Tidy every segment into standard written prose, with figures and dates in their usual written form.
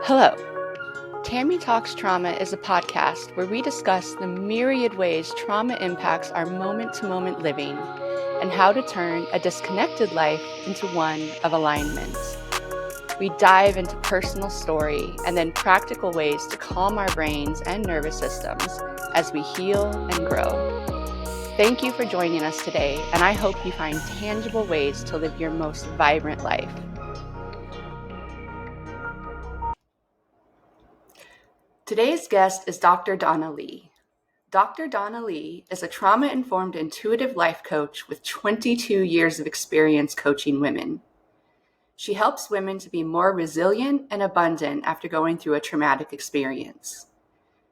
Hello. Tammy Talks Trauma is a podcast where we discuss the myriad ways trauma impacts our moment-to-moment living and how to turn a disconnected life into one of alignment. We dive into personal story and then practical ways to calm our brains and nervous systems as we heal and grow. Thank you for joining us today, and I hope you find tangible ways to live your most vibrant life. Today's guest is Dr. Donna Lee. Dr. Donna Lee is a trauma-informed intuitive life coach with 22 years of experience coaching women. She helps women to be more resilient and abundant after going through a traumatic experience.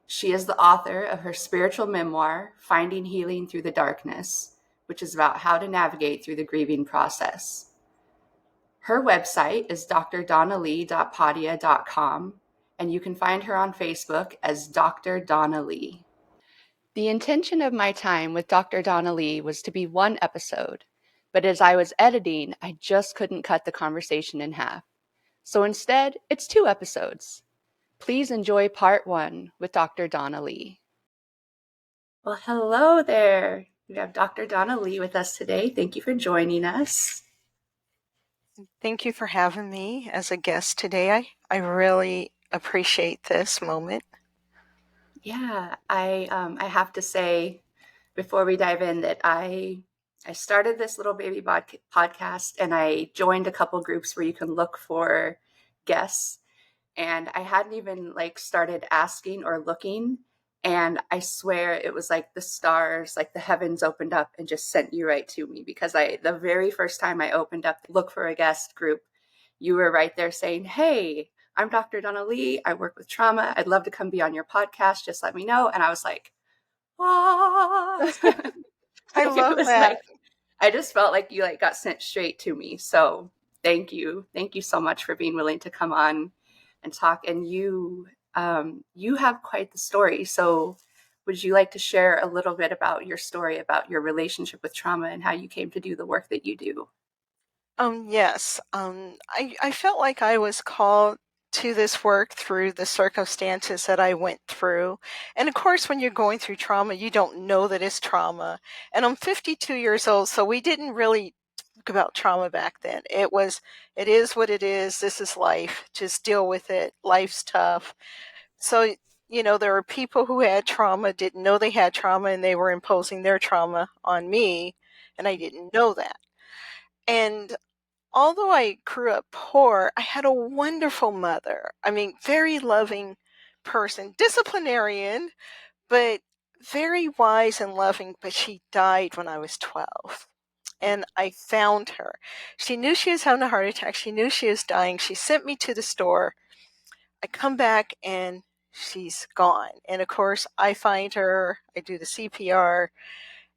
She is the author of her spiritual memoir, Finding Healing Through the Darkness, which is about how to navigate through the grieving process. Her website is drdonnalee.podia.com, and you can find her on Facebook as Dr. Donna Lee. The intention of my time with Dr. Donna Lee was to be one episode, but as I was editing, I just couldn't cut the conversation in half. So instead, it's 2 episodes. Please enjoy part 1 with Dr. Donna Lee. Well, hello there. We have Dr. Donna Lee with us today. Thank you for joining us. Thank you for having me as a guest today. I really appreciate this moment. Yeah, I have to say before we dive in that I started this little baby podcast and I joined a couple groups where you can look for guests, and I hadn't even started asking or looking, and I swear it was like the stars, like the heavens opened up and just sent you right to me, because the very first time I opened up the look for a guest group, you were right there saying, "Hey, I'm Dr. Donna Lee. I work with trauma. I'd love to come be on your podcast. Just let me know." And I was like, what? I love that. I just felt like you got sent straight to me. So thank you. Thank you so much for being willing to come on and talk. And you have quite the story. So would you like to share a little bit about your story, about your relationship with trauma and how you came to do the work that you do? Yes. I felt like I was called to this work through the circumstances that I went through. And of course, when you're going through trauma, you don't know that it's trauma. And I'm 52 years old, so we didn't really talk about trauma back then. It is what it is. This is life. Just deal with it. Life's tough. So, there are people who had trauma, didn't know they had trauma, and they were imposing their trauma on me, and I didn't know that. And although I grew up poor, I had a wonderful mother. I mean, very loving person, disciplinarian, but very wise and loving. But she died when I was 12. And I found her. She knew she was having a heart attack. She knew she was dying. She sent me to the store. I come back and she's gone. And of course, I find her. I do the CPR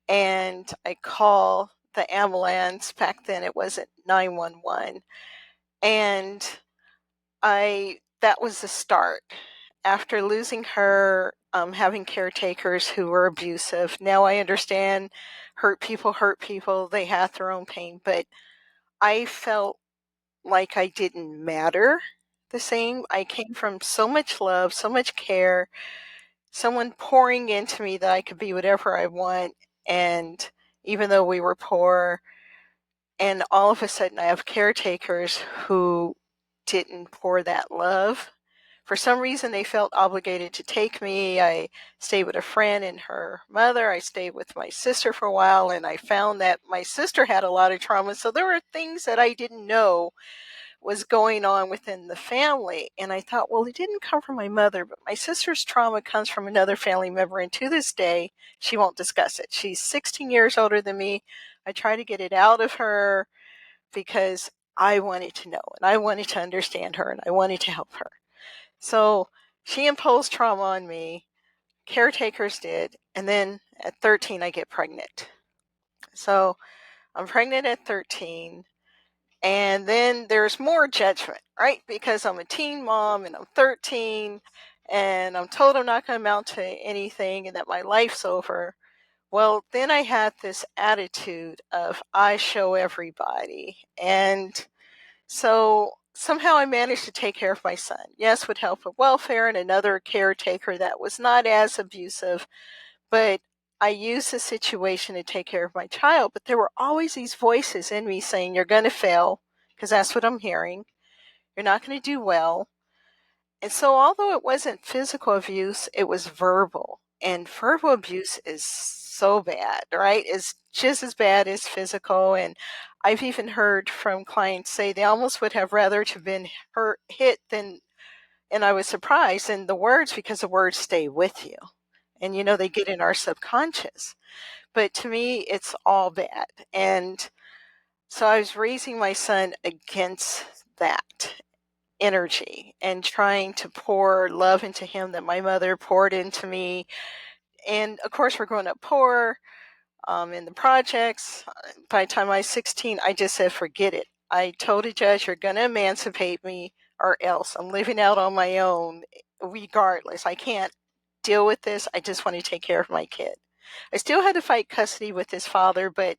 and I call the ambulance. Back then it wasn't 911. And that was the start. After losing her, having caretakers who were abusive. Now I understand hurt people, they have their own pain, but I felt like I didn't matter the same. I came from so much love, so much care, someone pouring into me that I could be whatever I want. And even though we were poor, and all of a sudden I have caretakers who didn't pour that love. For some reason, they felt obligated to take me. I stayed with a friend and her mother. I stayed with my sister for a while, and I found that my sister had a lot of trauma. So there were things that I didn't know was going on within the family. And I thought, well, it didn't come from my mother, but my sister's trauma comes from another family member. And to this day, she won't discuss it. She's 16 years older than me. I try to get it out of her because I wanted to know and I wanted to understand her and I wanted to help her. So she imposed trauma on me. Caretakers did. And then at 13, I get pregnant. So I'm pregnant at 13. And then there's more judgment, right? Because I'm a teen mom and I'm 13 and I'm told I'm not going to amount to anything and that my life's over. Well, then I had this attitude of I show everybody. And so somehow I managed to take care of my son. Yes, with help of welfare and another caretaker that was not as abusive, but I used the situation to take care of my child. But there were always these voices in me saying, you're going to fail, because that's what I'm hearing. You're not going to do well. And so, although it wasn't physical abuse, it was verbal. And verbal abuse is so bad, right? It's just as bad as physical. And I've even heard from clients say they almost would have rather to have been hit than, and I was surprised. And the words, because the words stay with you. And, they get in our subconscious. But to me, it's all bad. And so I was raising my son against that energy and trying to pour love into him that my mother poured into me. And of course, we're growing up poor in the projects. By the time I was 16, I just said, forget it. I told the judge, you're going to emancipate me or else I'm living out on my own regardless. I can't deal with this. I just want to take care of my kid. I still had to fight custody with his father, but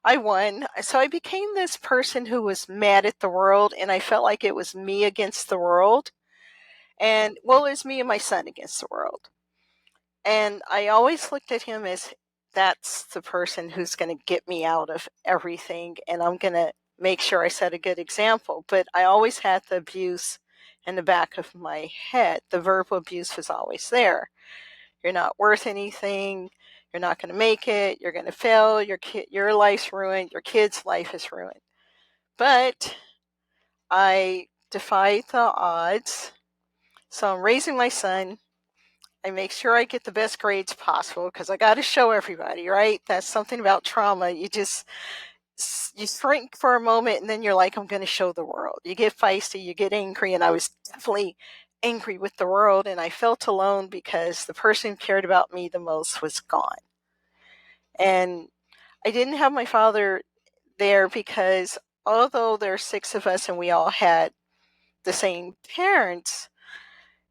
I won. So I became this person who was mad at the world, and I felt like it was me against the world. And well, it was me and my son against the world. And I always looked at him as that's the person who's going to get me out of everything, and I'm going to make sure I set a good example. But I always had the abuse in the back of my head. The verbal abuse was always there. You're not worth anything. You're not going to make it. You're going to fail. Your life's ruined. Your kid's life is ruined. But I defied the odds. So I'm raising my son. I make sure I get the best grades possible because I got to show everybody, right? That's something about trauma. You shrink for a moment and then you're like, I'm going to show the world. You get feisty, you get angry, and I was definitely angry with the world, and I felt alone because the person who cared about me the most was gone. And I didn't have my father there because although there are six of us and we all had the same parents,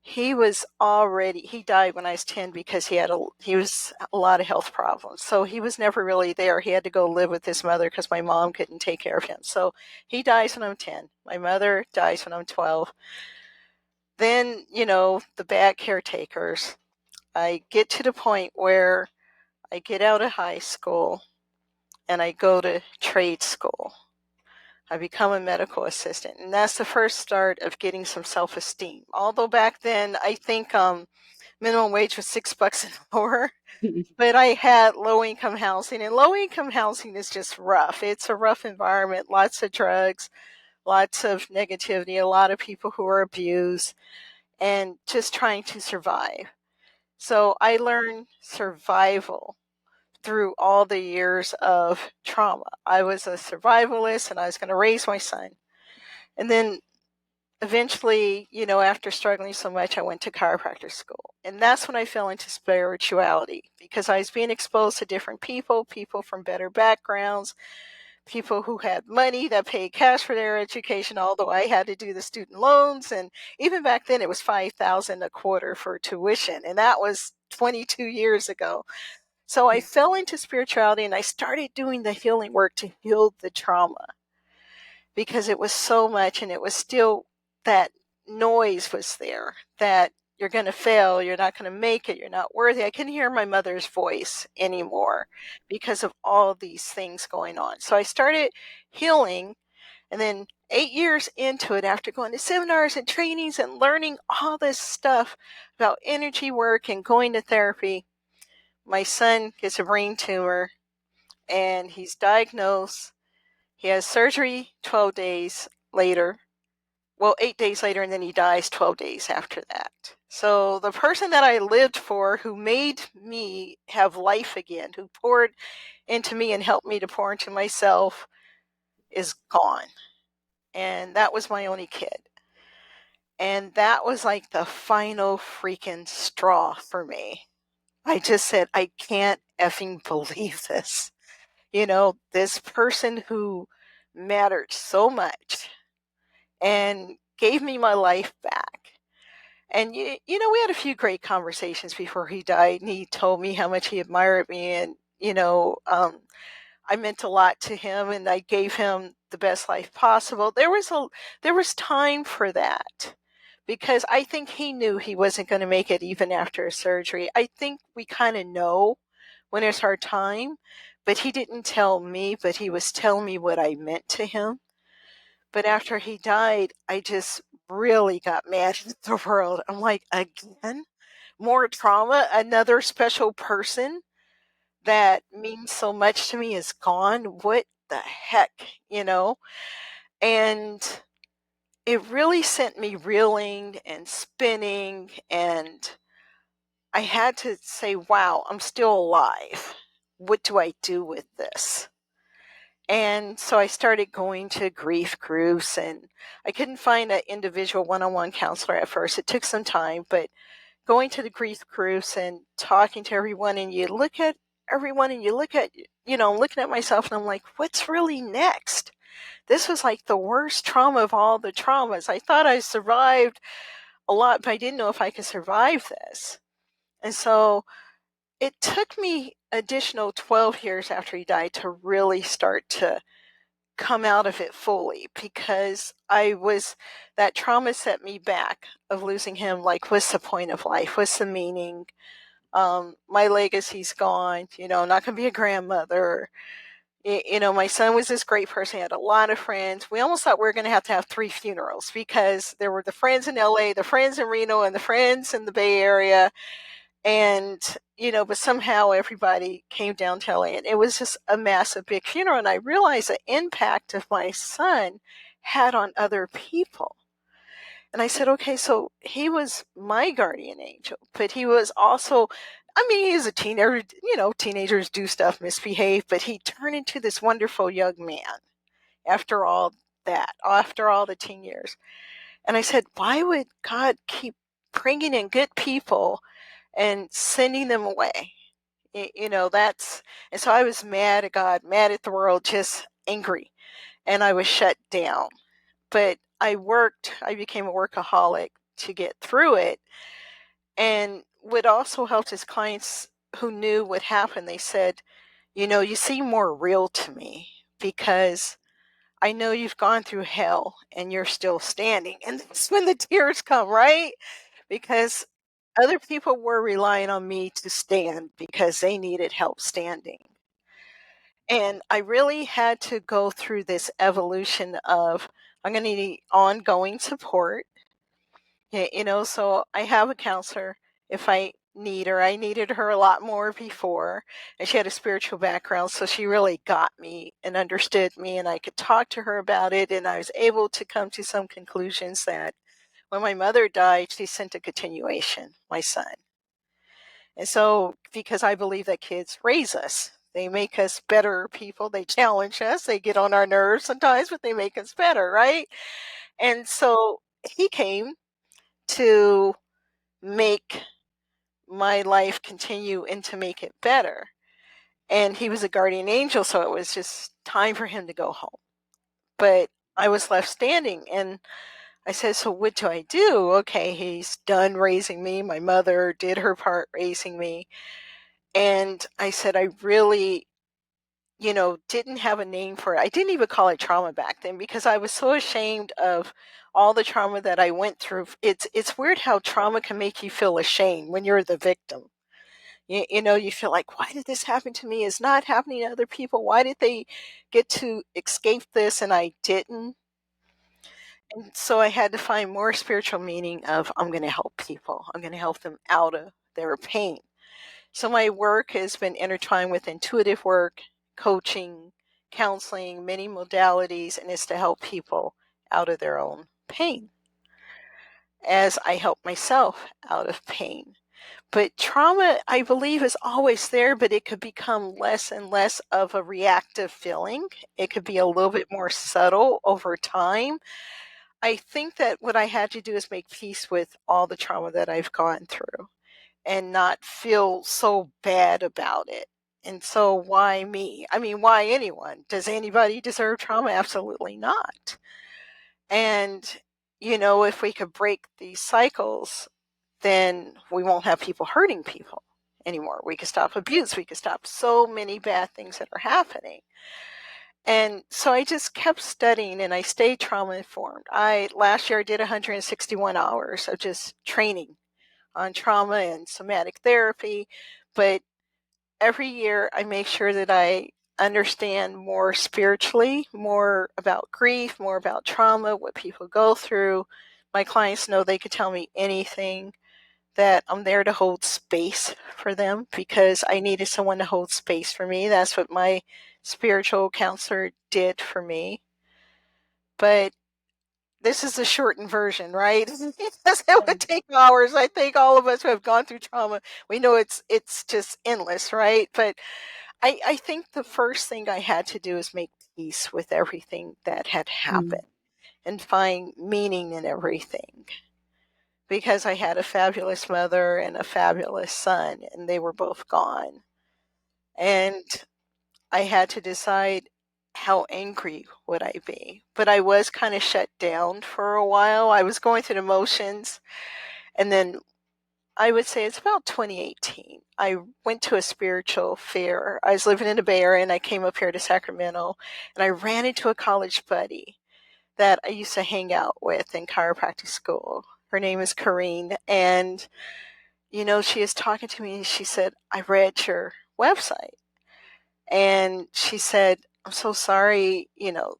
he died when I was 10 because he was a lot of health problems. So he was never really there. He had to go live with his mother because my mom couldn't take care of him. So he dies when I'm 10. My mother dies when I'm 12. Then, the bad caretakers. I get to the point where I get out of high school and I go to trade school. I become a medical assistant, and that's the first start of getting some self-esteem. Although back then, I think minimum wage was $6 an hour, but I had low-income housing, and low-income housing is just rough. It's a rough environment, lots of drugs, lots of negativity, a lot of people who are abused, and just trying to survive. So I learned survival through all the years of trauma. I was a survivalist and I was going to raise my son. And then eventually, after struggling so much, I went to chiropractor school. And that's when I fell into spirituality because I was being exposed to different people from better backgrounds, people who had money that paid cash for their education, although I had to do the student loans. And even back then, it was $5,000 a quarter for tuition. And that was 22 years ago. So I fell into spirituality and I started doing the healing work to heal the trauma because it was so much, and it was still that noise was there that you're going to fail, you're not going to make it, you're not worthy. I couldn't hear my mother's voice anymore because of all these things going on. So I started healing, and then 8 years into it, after going to seminars and trainings and learning all this stuff about energy work and going to therapy, my son gets a brain tumor and he's diagnosed. He has surgery 12 days later. Well, 8 days later, and then he dies 12 days after that. So the person that I lived for, who made me have life again, who poured into me and helped me to pour into myself, is gone. And that was my only kid. And that was like the final freaking straw for me. I just said, I can't effing believe this. This person who mattered so much and gave me my life back. And, we had a few great conversations before he died, and he told me how much he admired me. And, I meant a lot to him, and I gave him the best life possible. There was time for that because I think he knew he wasn't going to make it even after surgery. I think we kind of know when it's our time, but he didn't tell me, but he was telling me what I meant to him. But after he died, I just really got mad at the world. I'm like, again, more trauma, another special person that means so much to me is gone. What the heck, you know? And it really sent me reeling and spinning. And I had to say, wow, I'm still alive. What do I do with this? And so I started going to grief groups, and I couldn't find an individual one-on-one counselor at first. It took some time, but going to the grief groups and talking to everyone, and you look at everyone and you look at, looking at myself, and I'm like, what's really next? This was like the worst trauma of all the traumas. I thought I survived a lot, but I didn't know if I could survive this. And so it took me additional 12 years after he died to really start to come out of it fully, because that trauma set me back of losing him. Like, what's the point of life? What's the meaning? My legacy's gone. I'm not going to be a grandmother. My son was this great person. He had a lot of friends. We almost thought we were going to have 3 funerals because there were the friends in LA, the friends in Reno, and the friends in the Bay Area. And, but somehow everybody came down to LA, and it was just a massive big funeral. And I realized the impact of my son had on other people. And I said, okay, so he was my guardian angel, but he was also, he was a teenager, teenagers do stuff, misbehave, but he turned into this wonderful young man after all after all the teen years. And I said, why would God keep bringing in good people and sending them away? And so I was mad at God, mad at the world, just angry. And I was shut down. But I became a workaholic to get through it. And what also helped his clients who knew what happened, they said, you seem more real to me because I know you've gone through hell and you're still standing. And that's when the tears come, right? Because other people were relying on me to stand because they needed help standing. And I really had to go through this evolution of, I'm going to need ongoing support. So I have a counselor if I need her. I needed her a lot more before, and she had a spiritual background, so she really got me and understood me, and I could talk to her about it, and I was able to come to some conclusions that when my mother died, she sent a continuation, my son. And so, because I believe that kids raise us, they make us better people. They challenge us. They get on our nerves sometimes, but they make us better, right? And so he came to make my life continue and to make it better. And he was a guardian angel, so it was just time for him to go home. But I was left standing, and I said, so what do I do? Okay, he's done raising me. My mother did her part raising me. And I said, I really, didn't have a name for it. I didn't even call it trauma back then because I was so ashamed of all the trauma that I went through. It's weird how trauma can make you feel ashamed when you're the victim. You feel like, why did this happen to me? It's not happening to other people. Why did they get to escape this and I didn't? And so I had to find more spiritual meaning of, I'm going to help people. I'm going to help them out of their pain. So my work has been intertwined with intuitive work, coaching, counseling, many modalities, and it's to help people out of their own pain as I help myself out of pain. But trauma, I believe, is always there, but it could become less and less of a reactive feeling. It could be a little bit more subtle over time. I think that what I had to do is make peace with all the trauma that I've gone through and not feel so bad about it. And so why me? Why anyone? Does anybody deserve trauma? Absolutely not. And, if we could break these cycles, then we won't have people hurting people. anymore. We could stop abuse. We could stop so many bad things that are happening. And so I just kept studying and I stayed trauma informed. Last year I did 161 hours of just training on trauma and somatic therapy, but every year I make sure that I understand more spiritually, more about grief, more about trauma, what people go through. My clients know they could tell me anything, that I'm there to hold space for them because I needed someone to hold space for me. That's what my spiritual counselor did for me. But this is a shortened version, right? Because it would take hours. I think all of us who have gone through trauma, we know it's just endless, right? But I think the first thing I had to do is make peace with everything that had Mm. happened and find meaning in everything. Because I had a fabulous mother and a fabulous son, and they were both gone. And I had to decide how angry would I be. But I was kind of shut down for a while. I was going through the motions. And then I would say it's about 2018. I went to a spiritual fair. I was living in the Bay Area and I came up here to Sacramento and I ran into a college buddy that I used to hang out with in chiropractic school. Her name is Corrine. And, she is talking to me and she said, I read your website. And she said, I'm so sorry,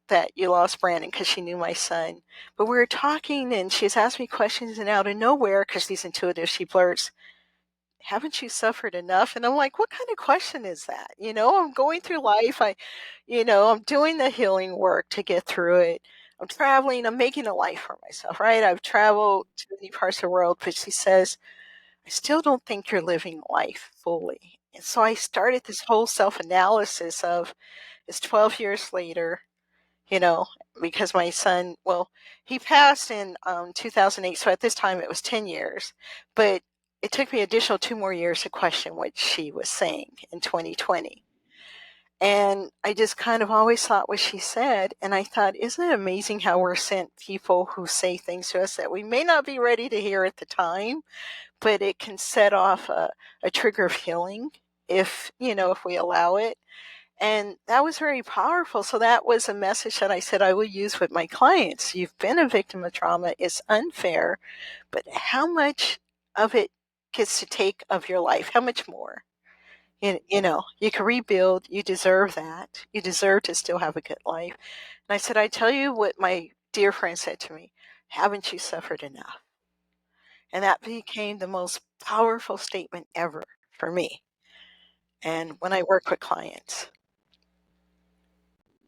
that you lost Brandon because she knew my son. But we were talking and she's asked me questions and out of nowhere, because she's intuitive, she blurts, haven't you suffered enough? And I'm like, what kind of question is that? I'm going through life. I'm doing the healing work to get through it. I'm traveling. I'm making a life for myself, right? I've traveled to many parts of the world, but she says, I still don't think you're living life fully. And so I started this whole self-analysis of, it's 12 years later, you know, because my son, well, he passed in 2008. So at this time it was 10 years, but it took me additional 2 more years to question what she was saying in 2020. And I just kind of always thought what she said. And I thought, isn't it amazing how we're sent people who say things to us that we may not be ready to hear at the time, but it can set off a trigger of healing if we allow it. And that was very powerful. So that was a message that I said I will use with my clients. You've been a victim of trauma. It's unfair, but how much of it gets to take of your life? How much more? You can rebuild. You deserve that. You deserve to still have a good life. And I said, I tell you what my dear friend said to me, haven't you suffered enough? And that became the most powerful statement ever for me. And when I work with clients.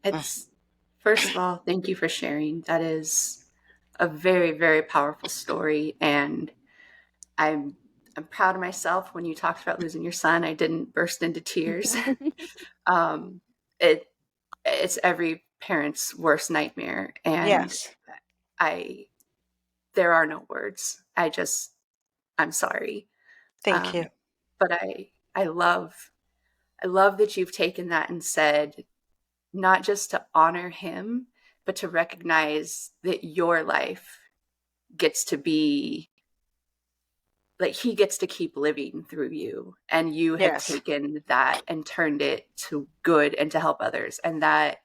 Mm. It's First of all, thank you for sharing. That is a very, very powerful story, and I'm I'm proud of myself. When you talked about losing your son, I didn't burst into tears. um, it it's every parent's worst nightmare, and Yes. I there are no words. I'm sorry. Thank you. Um, but I love that you've taken that and said, not just to honor him, but to recognize that your life gets to be like he gets to keep living through you, and you have Yes. taken that and turned it to good and to help others. And that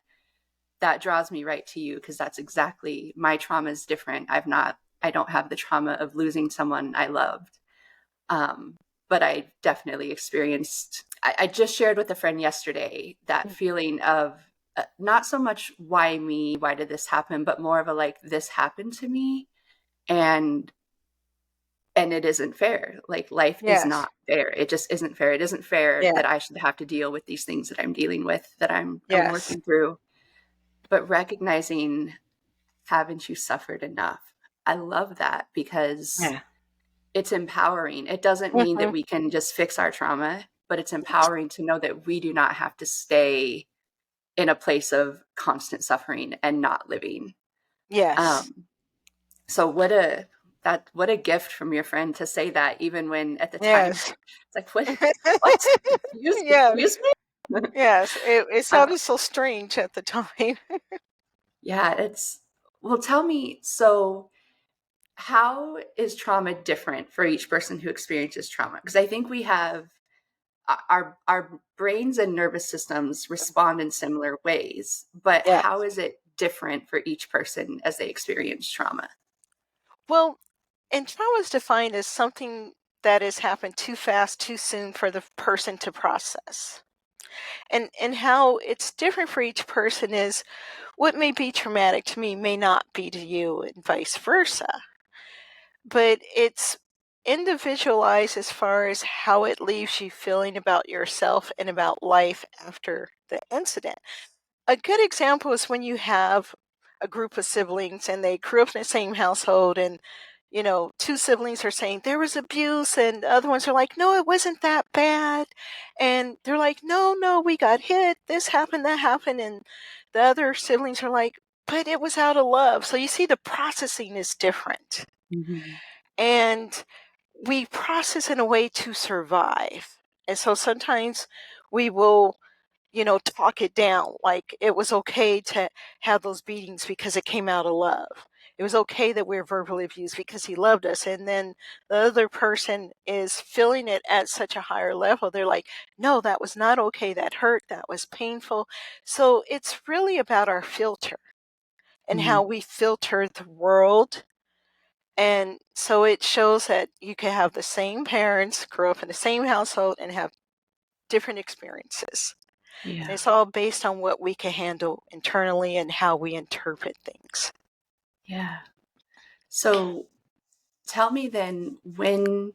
draws me right to you, because that's exactly, my trauma is different. I don't have the trauma of losing someone I loved. But I definitely experienced, I just shared with a friend yesterday that feeling of not so much why me, why did this happen, but more of a like, this happened to me, and it isn't fair. Like, life is Yes. not fair. It just isn't fair. It isn't fair Yeah. that I should have to deal with these things that I'm dealing with, that I'm Yes. working through. But recognizing, haven't you suffered enough? I love that, because Yeah. it's empowering. It doesn't mean that Hmm. we can just fix our trauma, but it's empowering to know that we do not have to stay in a place of constant suffering and not living. Yes. Um, so what a gift from your friend to say that, even when at the time Yes. it's like, what? Yes. Excuse me? Yes. It uh, sounded so strange at the time. yeah, well, tell me, so how is trauma different for each person who experiences trauma? Because I think we have our brains and nervous systems respond in similar ways, but Yeah. how is it different for each person as they experience trauma? Well, and trauma is defined as something that has happened too fast, too soon for the person to process. And how it's different for each person is what may be traumatic to me may not be to you, and vice versa. But it's individualized as far as how it leaves you feeling about yourself and about life after the incident. A good example is when you have a group of siblings and they grew up in the same household, and two siblings are saying there was abuse and the other ones are like, no, it wasn't that bad, and they're like, no, no, we got hit, this happened, that happened, and the other siblings are like, but it was out of love. So you see, the processing is different, Mhm. and we process in a way to survive. And so sometimes we will talk it down. Like, it was okay to have those beatings because it came out of love. It was okay that we were verbally abused because he loved us. And then the other person is feeling it at such a higher level. They're like, no, that was not okay. That hurt. That was painful. So it's really about our filter and how Mhm. we filter the world. And so it shows that you can have the same parents, grow up in the same household, and have different experiences. Yeah. It's all based on what we can handle internally and how we interpret things. Yeah. So tell me then, when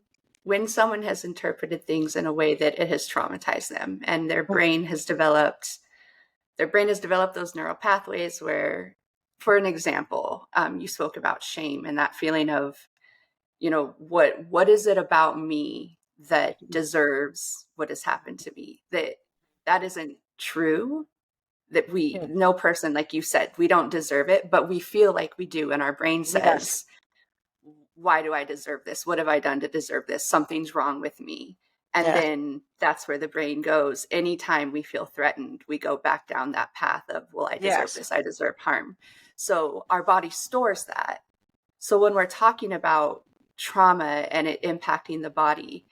someone has interpreted things in a way that it has traumatized them and their brain has developed those neural pathways where, for an example, you spoke about shame and that feeling of, what is it about me that deserves what has happened to me? That isn't true. That Yeah. no person, like you said, we don't deserve it, but we feel like we do, and our brain Yes. says, why do I deserve this? What have I done to deserve this? Something's wrong with me. And Yes. then that's where the brain goes. Anytime we feel threatened, we go back down that path of, well, I deserve Yes. this, I deserve harm. So our body stores that. So when we're talking about trauma and it impacting the body,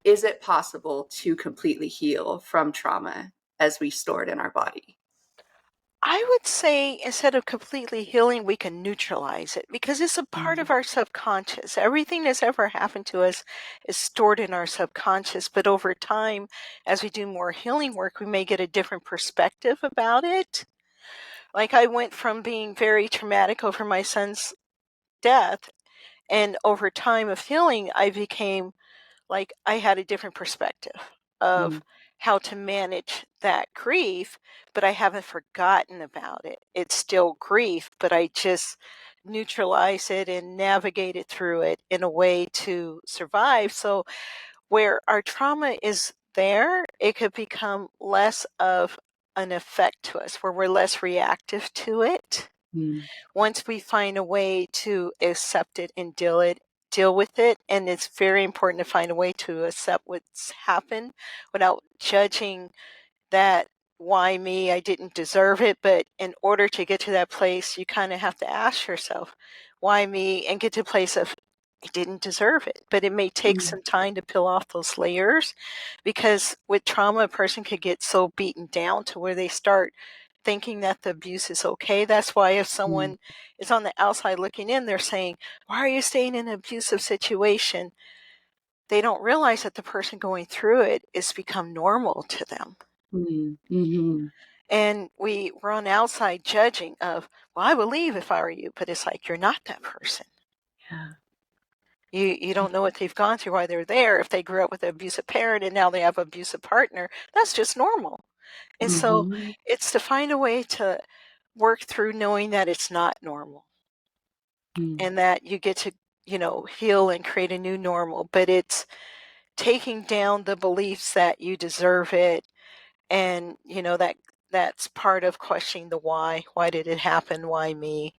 is it possible to completely heal from trauma as we store it in our body? I would say instead of completely healing, we can neutralize it because it's a part of Mm, our subconscious. Everything that's ever happened to us is stored in our subconscious. But over time, as we do more healing work, we may get a different perspective about it. Like, I went from being very traumatic over my son's death, and over time of healing, I became like, I had a different perspective of mm, how to manage that grief, but I haven't forgotten about it. It's still grief, but I just neutralize it and navigate it through it in a way to survive. So where our trauma is there, it could become less of an effect to us, where we're less reactive to it mm, once we find a way to accept it and deal with it. And it's very important to find a way to accept what's happened without judging that, why me, I didn't deserve it. But in order to get to that place, you kind of have to ask yourself, why me, and get to a place of, I didn't deserve it. But it may take mm, some time to peel off those layers, because with trauma, a person could get so beaten down to where they start thinking that the abuse is okay. That's why if mm, someone is on the outside looking in, they're saying, why are you staying in an abusive situation? They don't realize that the person going through it is become normal to them. mm, mhm. And we're on the outside judging of, well, I would leave if I were you, but it's like, you're not that person. Yeah. You don't know what they've gone through, why they're there. If they grew up with an abusive parent and now they have an abusive partner, that's just normal. And so Mhm, it's to find a way to work through knowing that it's not normal, mm. and that you get to, heal and create a new normal. But it's taking down the beliefs that you deserve it, and that's part of questioning the why. Why did it happen? Why me?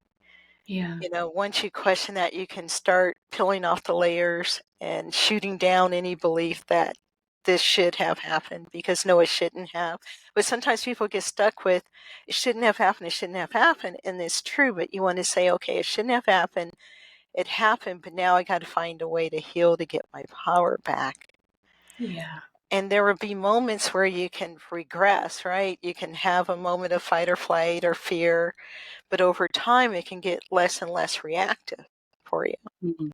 Yeah. Once you question that, you can start peeling off the layers and shooting down any belief that this should have happened, because no, it shouldn't have. But sometimes people get stuck with, it shouldn't have happened, it shouldn't have happened. And it's true, but you want to say, okay, it shouldn't have happened. It happened, but now I got to find a way to heal to get my power back. Yeah. And there will be moments where you can regress, right? You can have a moment of fight or flight or fear, but over time it can get less and less reactive for you. Mhm.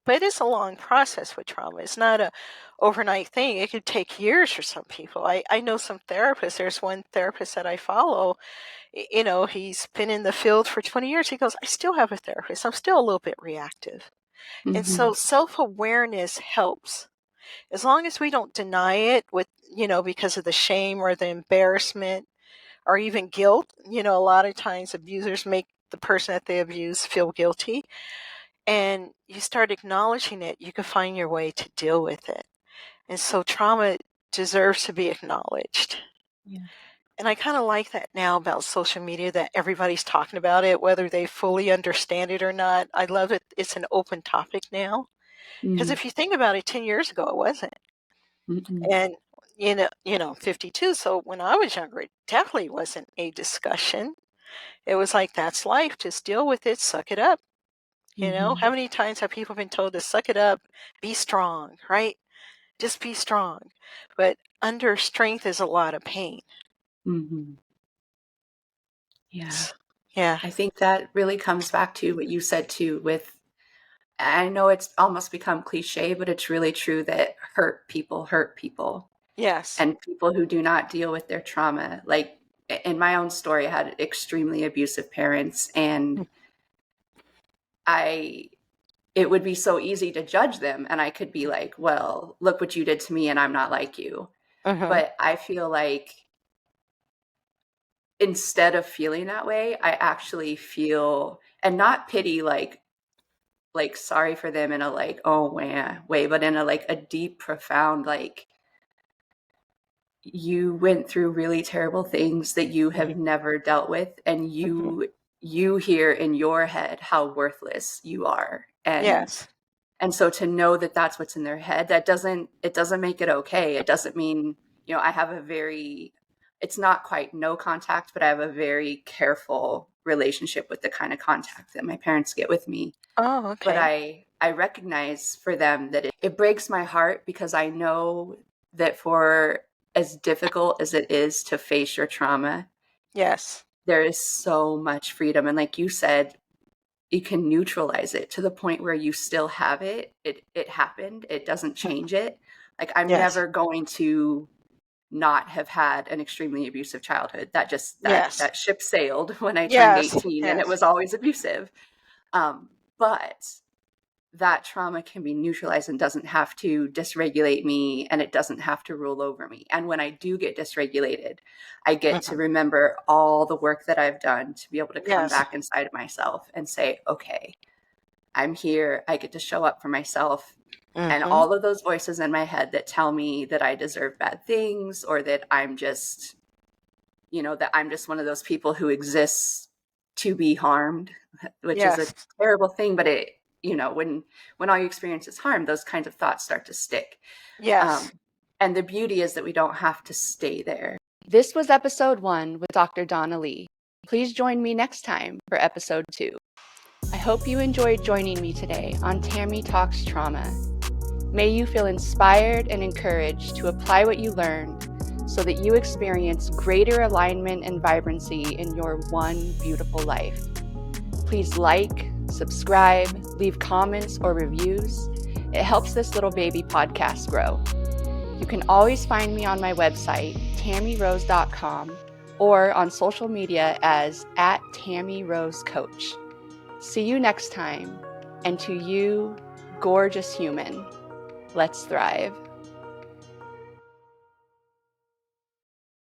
But it is a long process with trauma. It's not a overnight thing. It could take years for some people. I know some therapists. There's one therapist that I follow. He's been in the field for 20 years. He goes, I still have a therapist. I'm still a little bit reactive. And so Mhm. self-awareness helps. As long as we don't deny it because of the shame or the embarrassment or even guilt. A lot of times abusers make the person that they abuse feel guilty, and you start acknowledging it, you can find your way to deal with it. And so trauma deserves to be acknowledged. Yeah. And I kind of like that now about social media, that everybody's talking about it, whether they fully understand it or not. I love it. It's an open topic now. Because Mhm. if you think about it, 10 years ago, it wasn't. Mhm. And, 52. So when I was younger, it definitely wasn't a discussion. It was like, that's life. Just deal with it. Suck it up. Mhm. How many times have people been told to suck it up, be strong, right? Just be strong. But under strength is a lot of pain. Mhm. Yeah. Yeah. I think that really comes back to what you said too with I know it's almost become cliche, but it's really true that hurt people. Yes. And people who do not deal with their trauma, like in my own story, I had extremely abusive parents, and I it would be so easy to judge them, and I could be like, well, look what you did to me and I'm not like you. Mm-hmm. But I feel like instead of feeling that way, I actually feel and not pity like sorry for them in a like oh man way, but in a like a deep profound like you went through really terrible things that you have Mm-hmm. never dealt with, and Mm-hmm. you hear in your head how worthless you are. Yes. And so to know that that's what's in their head, it doesn't make it okay. It doesn't mean, I have a very it's not quite no contact, but I have a very careful relationship with the kind of contact that my parents get with me. Oh, But okay. I recognize for them that it breaks my heart because I know that for as difficult as it is to face your trauma, Yes. there is so much freedom. And like you said, you can neutralize it to the point where you still have it. It happened. It doesn't Mhm. change it. Like I'm Yes. never going to not have had an extremely abusive childhood. Yes. That ship sailed when I turned Yes. 18 and it Yes. was always abusive. But that trauma can be neutralized and doesn't have to dysregulate me, and it doesn't have to rule over me. And when I do get dysregulated, I get to Mm-hmm. remember all the work that I've done to be able to come Yes. back inside of myself and say, okay, I'm here. I get to show up for myself. And Mm-hmm. all of those voices in my head that tell me that I deserve bad things or that that I'm just one of those people who exists to be harmed, which is a Yes. terrible thing. But when all you experience is harm, those kinds of thoughts start to stick. Yes. Um, and the beauty is that we don't have to stay there. This was episode 1 with Dr. Donna Lee. Please join me next time for episode 2. I hope you enjoyed joining me today on Tammy Talks Trauma. May you feel inspired and encouraged to apply what you learned so that you experience greater alignment and vibrancy in your one beautiful life. Please like, subscribe, leave comments or reviews. It helps this little baby podcast grow. You can always find me on my website, tammyrose.com, or on social media as @TammyRoseCoach. See you next time, and to you, gorgeous human, let's thrive.